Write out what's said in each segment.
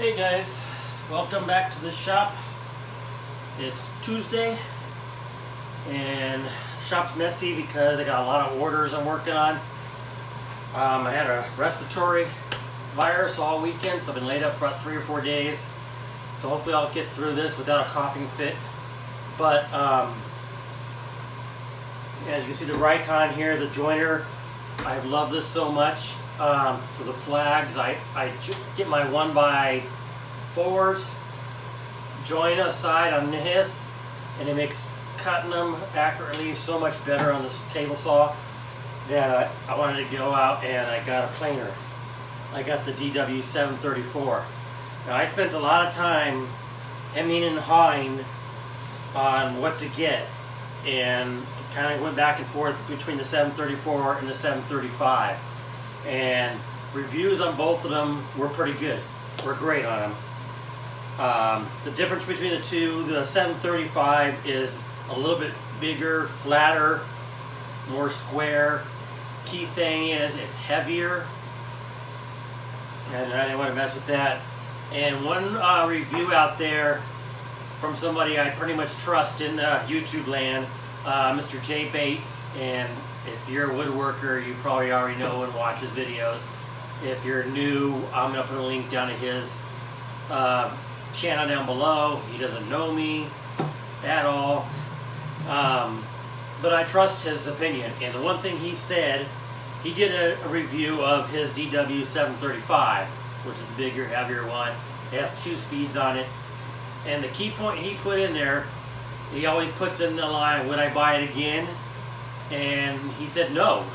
Hey guys, welcome back to the shop. It's Tuesday and the shop's messy because I got a lot of orders I'm working on. I had a respiratory virus all weekend, so I've been laid up for about 3 or 4 days. So hopefully I'll get through this without a coughing fit. But as you can see the Rikon here, the joiner, I love this so much. For the flags, I get my 1x4s, join a side on this, and it makes cutting them accurately so much better on this table saw that I wanted to go out and I got a planer. I got the DW734. Now I spent a lot of time hemming and hawing on what to get, and kind of went back and forth between the 734 and the 735. And reviews on both of them were pretty good. Were great on them. The difference between the two, the 735 is a little bit bigger, flatter, more square. Key thing is it's heavier, and I didn't want to mess with that. And one review out there from somebody I pretty much trust in YouTube land, Mr. J Bates, and if you're a woodworker, you probably already know and watch his videos. If you're new, I'm going to put a link down to his channel down below. He doesn't know me at all, but I trust his opinion. And the one thing he said, he did a review of his DW735, which is the bigger, heavier one. It has 2 speeds on it. And the key point he put in there, he always puts in the line, would I buy it again? And he said no.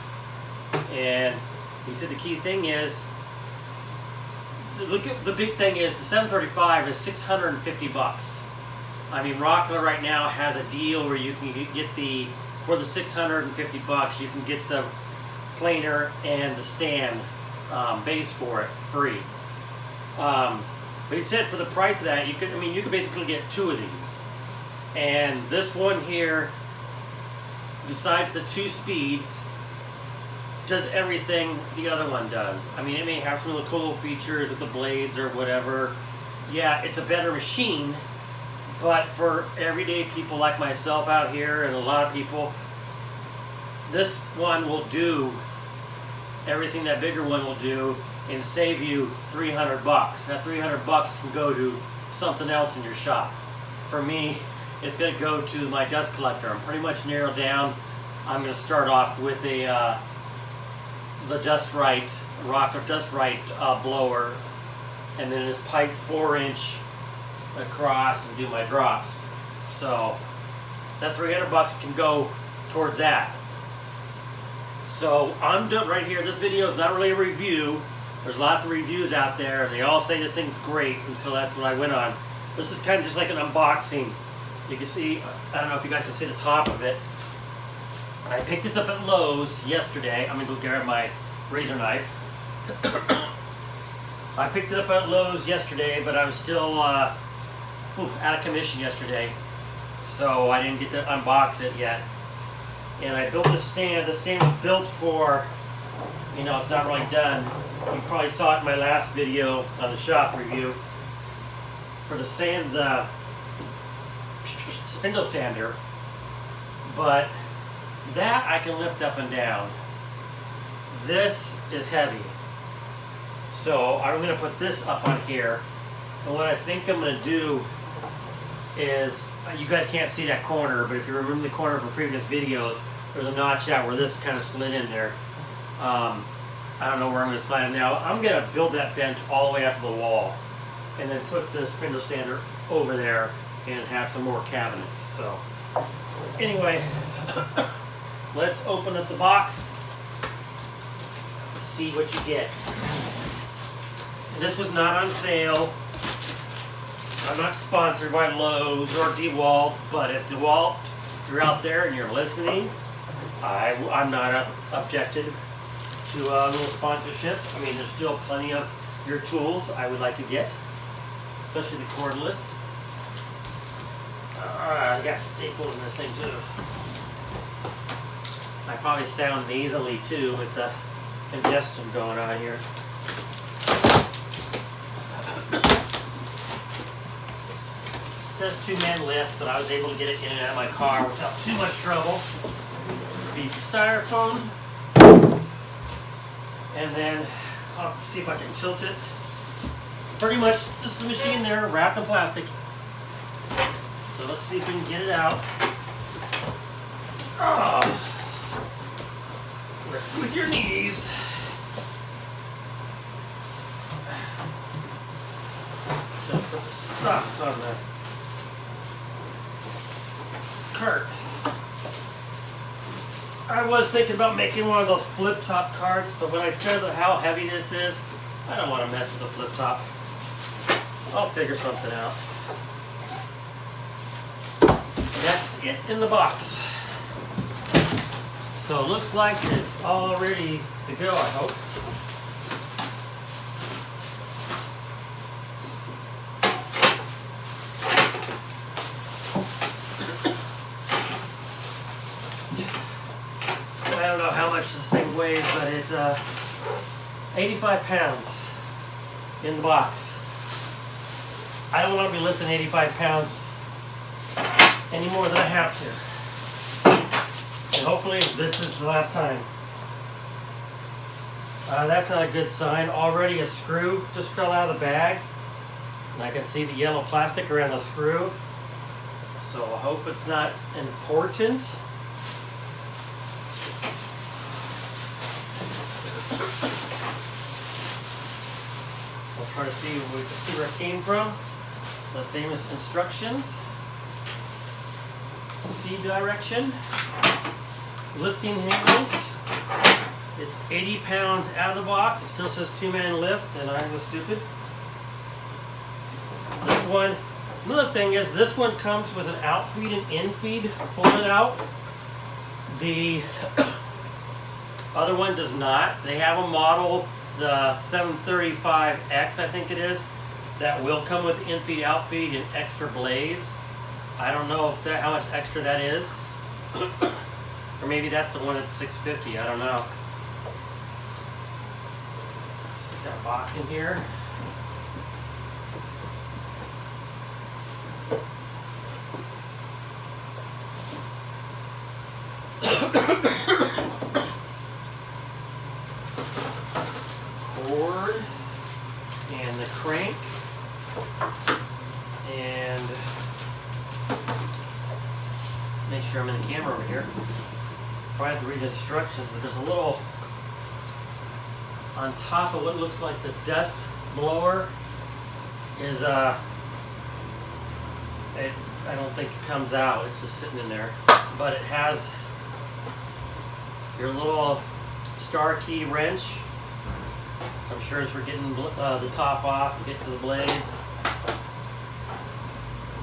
And he said the key thing is, the big thing is the 735 is $650. I mean, Rockler right now has a deal where you can get for the $650 you can get the planer and the stand base for it free. But he said for the price of that, you could basically get 2 of these. And this one here, besides the 2 speeds, does everything the other one does. I mean, it may have some little cool features with the blades or whatever. Yeah, it's a better machine, but for everyday people like myself out here and a lot of people, this one will do everything that bigger one will do and save you $300. That $300 can go to something else in your shop. For me, it's going to go to my dust collector. I'm pretty much narrowed down. I'm going to start off with the Dust Right, Rockler Dust Right blower, and then just pipe 4-inch across and do my drops. So that $300 can go towards that. So I'm done right here. This video is not really a review. There's lots of reviews out there, and they all say this thing's great, and so that's what I went on. This is kind of just like an unboxing. You can see, I don't know if you guys can see the top of it. I picked this up at Lowe's yesterday. I'm going to go grab my razor knife. I picked it up at Lowe's yesterday, but I was still out of commission yesterday, so I didn't get to unbox it yet. And I built this stand. The stand was built for, it's not really done. You probably saw it in my last video on the shop review. For the spindle sander, but that I can lift up and down. This is heavy, so I'm going to put this up on here, and what I think I'm going to do is, you guys can't see that corner, but if you remember the corner from previous videos, there's a notch out where this kind of slid in there. I don't know where I'm going to slide it now. I'm going to build that bench all the way up to the wall, and then put the spindle sander over there and have some more cabinets. So anyway, let's open up the box, see what you get. This was not on sale. I'm not sponsored by Lowe's or Dewalt, but if Dewalt, you're out there and you're listening, I'm not objected to a little sponsorship. I mean, there's still plenty of your tools I would like to get, especially the cordless. I got staples in this thing too. I probably sound nasally too with the congestion going on here. says 2-man lift, but I was able to get it in and out of my car without too much trouble. Piece of styrofoam. And then I'll see if I can tilt it. Pretty much this is the machine there, wrapped in plastic. So let's see if we can get it out. Oh. Lift with your knees. Just put the stops on the cart. I was thinking about making one of those flip top carts, but when I figured out how heavy this is, I don't want to mess with the flip top. I'll figure something out. And that's it in the box. So it looks like it's all ready to go, I hope. I don't know how much this thing weighs, but it's 85 pounds in the box. I don't want to be lifting 85 pounds any more than I have to. And hopefully this is the last time. That's not a good sign. Already a screw just fell out of the bag. And I can see the yellow plastic around the screw. So I hope it's not important. I'll try to see where it came from. The famous instructions. C direction. Lifting handles. It's 80 pounds out of the box. It still says 2-man lift, and I was stupid. This one, another thing is this one comes with an outfeed and infeed folded out. The other one does not. They have a model, the 735X I think it is, that will come with infeed, outfeed, and extra blades. I don't know if how much extra that is. Or maybe that's the one that's $650, I don't know. So we got a box in here. Cord and the crank and make sure I'm in the camera over here. Probably have to read the instructions, but there's a little on top of what looks like the dust blower is I don't think it comes out, it's just sitting in there, but it has your little star key wrench. I'm sure it's for getting the top off and getting to the blades.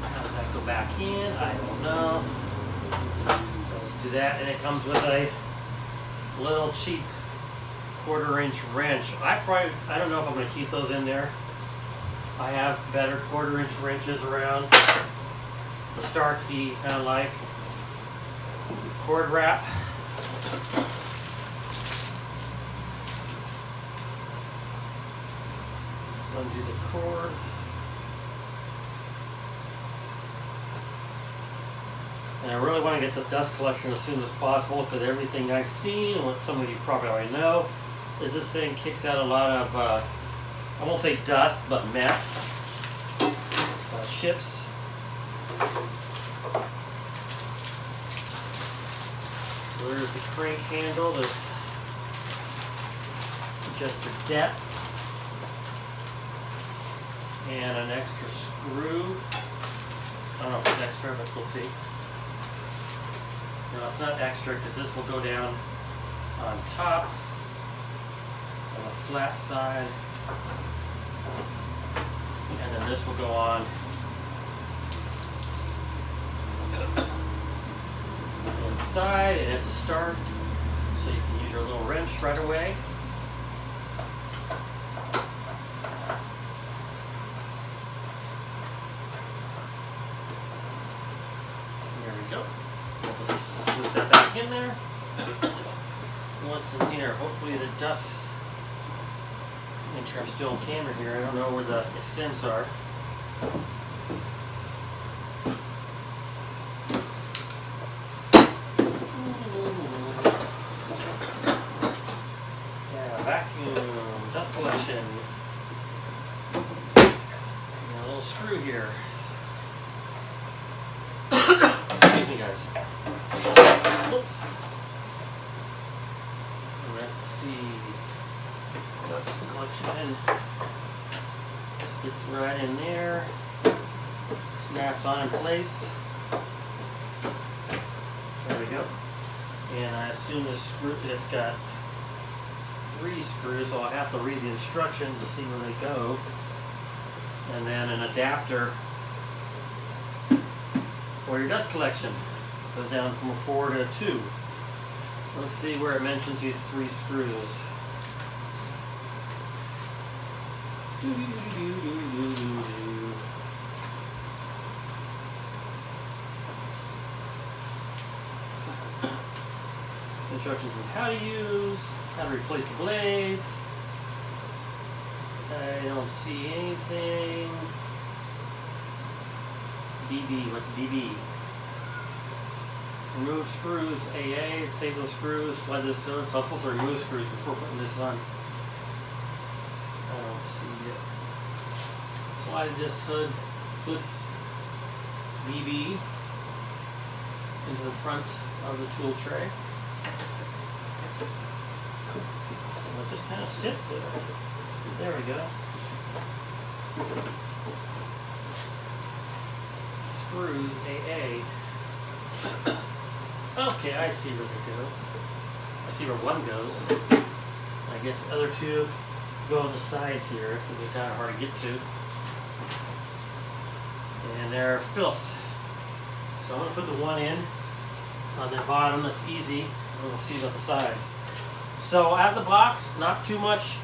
How does that go back in? I don't know. Let's do that, and it comes with a little cheap 1/4-inch wrench. I don't know if I'm going to keep those in there. I have better 1/4-inch wrenches around. The star key, kind of like cord wrap. Let's undo the cord. And I really want to get the dust collection as soon as possible, because everything I've seen, and what some of you probably already know, is this thing kicks out a lot of, I won't say dust, but mess, chips. So there's the crank handle to adjust your depth. And an extra screw. I don't know if it's extra, but we'll see. No, it's not extra, because this will go down on top on the flat side, and then this will go on inside, and it's a start, so you can use your little wrench right away. There we go. We'll just slip that back in there. What's in here? Hopefully the dust. Make sure I'm still on camera here. I don't know where the extents are. vacuum, dust collection. And a little screw here. Excuse me, guys. Oops. Let's see. Dust collection. Just gets right in there. Snaps on in place. There we go. And I assume this screw, it's got 3 screws, so I'll have to read the instructions to see where they go. And then an adapter for your dust collection. Goes down from a 4 to a 2. Let's see where it mentions these 3 screws. Instructions on how to use, how to replace the blades. I don't see anything. BB, what's BB? Remove screws, AA, save those screws, slide this on. So I'm supposed to remove screws before putting this on. I don't see it. Slide this hood, clips BB into the front of the tool tray. So it just kind of sits there. There we go. Screws AA. Okay, I see where they go. I see where one goes. I guess the other 2 go on the sides here. It's going to be kind of hard to get to. And they're fillets. So I'm going to put the one in on the bottom. That's easy. And we'll see about the sides. So out of the box, not too much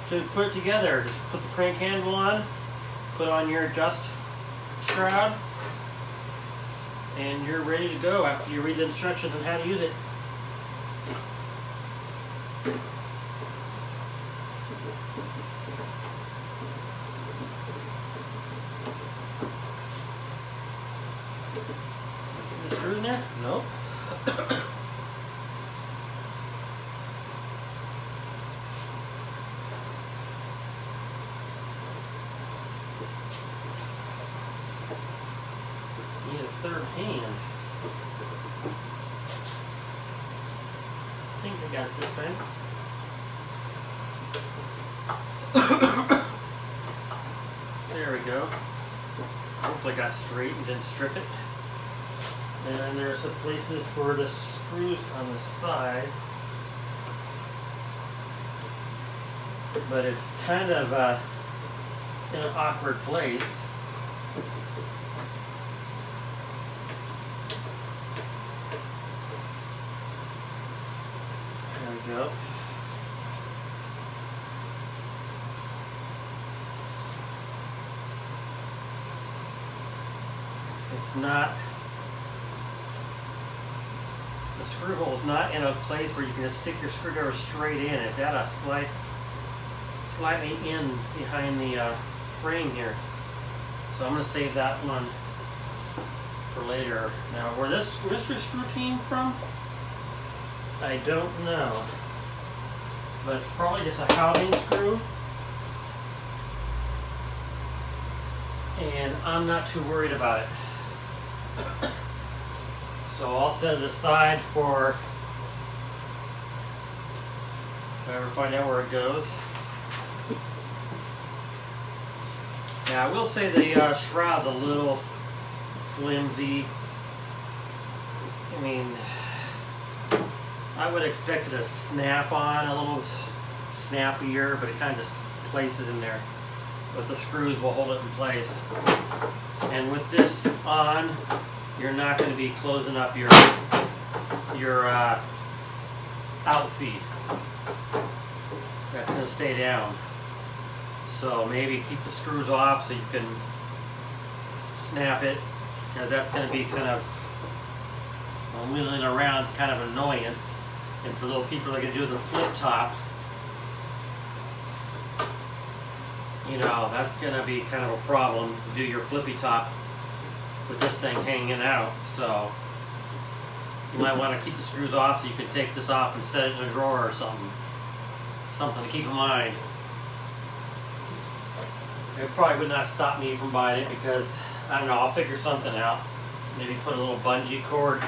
to put it together. Just put the crank handle on, put on your dust shroud, and you're ready to go after you read the instructions on how to use it. Get the screw in there? Nope. Need a third hand. I think I got it this time. There we go. Hopefully I got straight and didn't strip it. And then there's some places for the screws on the side. But it's kind of in an awkward place. There we go. It's not, the screw hole is not in a place where you can just stick your screwdriver straight in. It's at a slightly in behind the frame here. So I'm going to save that one for later. Now where this mystery screw came from, I don't know. But it's probably just a housing screw. And I'm not too worried about it. So I'll set it aside for if I ever find out where it goes. Now I will say the shroud's a little flimsy. I mean, I would expect it to snap on a little snappier, but it kind of just places in there. But the screws will hold it in place. And with this on, you're not going to be closing up your outfeed. That's going to stay down. So maybe keep the screws off so you can snap it, because that's going to be kind of wheeling around. It's kind of an annoyance. And for those people that can do the flip top, you know, that's going to be kind of a problem to do your flippy top with this thing hanging out. So you might want to keep the screws off so you can take this off and set it in a drawer or something. something to keep in mind. It probably would not stop me from buying it because, I don't know, I'll figure something out. Maybe put a little bungee cord.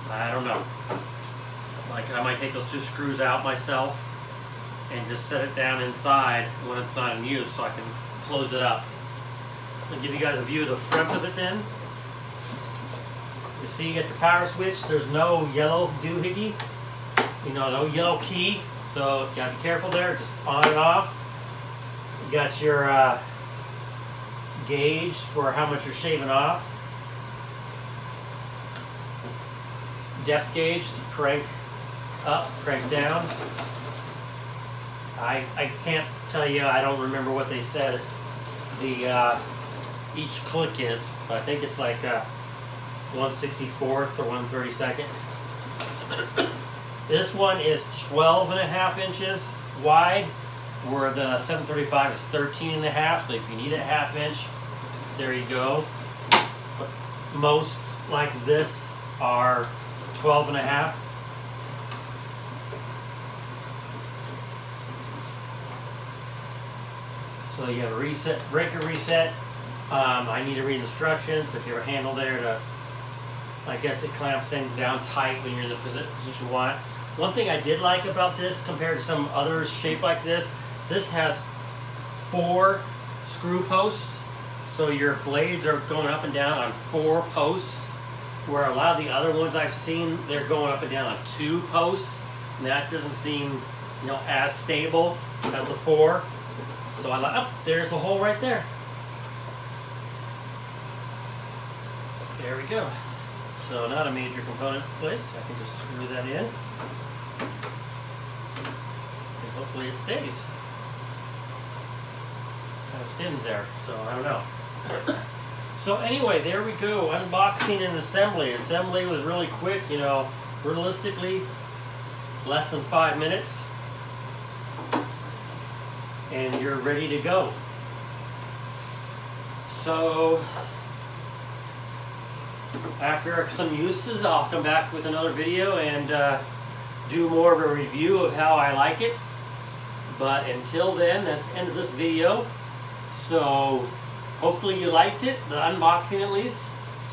I don't know. Like, I might take those 2 screws out myself and just set it down inside when it's not in use so I can close it up. I'll give you guys a view of the front of it then. You see, you get the power switch. There's no yellow doohickey, no yellow key. So you gotta be careful there. Just on and off. You got your gauge for how much you're shaving off. Depth gauge is crank up, crank down. I can't tell you. I don't remember what they said. The each click is, but I think it's like 1/64th or 1/32nd. This one is 12.5 inches wide, where the 735 is 13.5. So if you need a 1/2 inch, there you go. But most like this are 12.5. So you have a reset, breaker reset. I need to read instructions, but you have a handle there to, I guess it clamps things down tight when you're in the position you want. One thing I did like about this compared to some others shaped like this has 4 screw posts. So your blades are going up and down on 4 posts, where a lot of the other ones I've seen, they're going up and down on 2 posts. And that doesn't seem, as stable as the 4. So I like, oh, there's the hole right there. There we go. So not a major component place. I can just screw that in. And hopefully it stays. Kind of spins there, so I don't know. So anyway, there we go. Unboxing and assembly. Assembly was really quick, realistically, less than 5 minutes. And you're ready to go. So after some uses, I'll come back with another video and do more of a review of how I like it. But until then, that's the end of this video. So hopefully you liked it, the unboxing at least,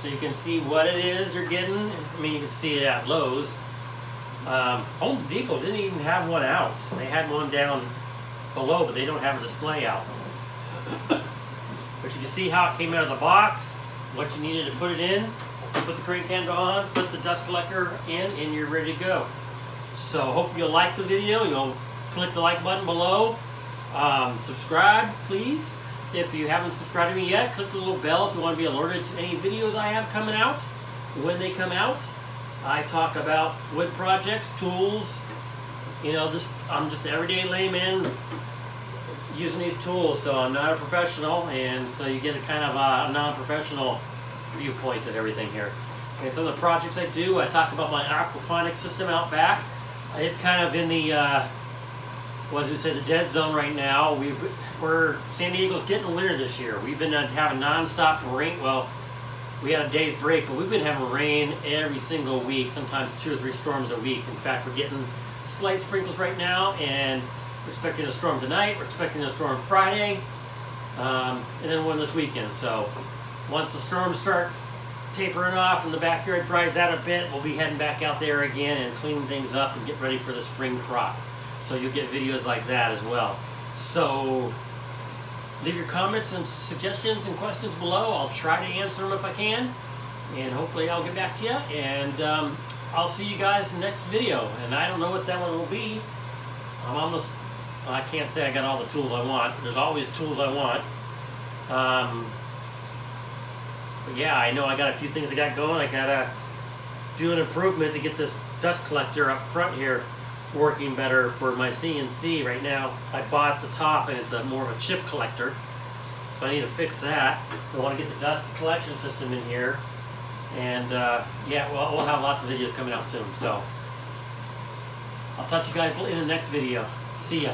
so you can see what it is you're getting. I mean, you can see it at Lowe's. Home Depot didn't even have one out. They had one down below, but they don't have a display out. But you can see how it came out of the box, what you needed to put it in. Put the crank handle on, put the dust collector in, and you're ready to go. So hopefully you'll like the video. You'll click the like button below. Subscribe, please. If you haven't subscribed to me yet, click the little bell if you want to be alerted to any videos I have coming out. When they come out, I talk about wood projects, tools. I'm just an everyday layman using these tools, so I'm not a professional, and so you get a kind of a non-professional viewpoint of everything here. And some of the projects I do, I talk about my aquaponic system out back. It's kind of in the the dead zone right now. San Diego's getting winter this year. We've been having non-stop rain. Well, we had a day's break, but we've been having rain every single week, sometimes 2 or 3 storms a week. In fact, we're getting slight sprinkles right now, and we're expecting a storm tonight. We're expecting a storm Friday, and then one this weekend. So once the storms start tapering off and the backyard dries out a bit, we'll be heading back out there again and cleaning things up and get ready for the spring crop. So you'll get videos like that as well. So leave your comments and suggestions and questions below. I'll try to answer them if I can, and hopefully I'll get back to you. And I'll see you guys in the next video. And I don't know what that one will be. I can't say I got all the tools I want. There's always tools I want. But yeah, I know I got a few things I got going. I gotta do an improvement to get this dust collector up front here working better for my CNC. Right now I bought the top and it's more of a chip collector, so I need to fix that. I want to get the dust collection system in here, and yeah, well, we'll have lots of videos coming out soon. So I'll talk to you guys in the next video. See ya.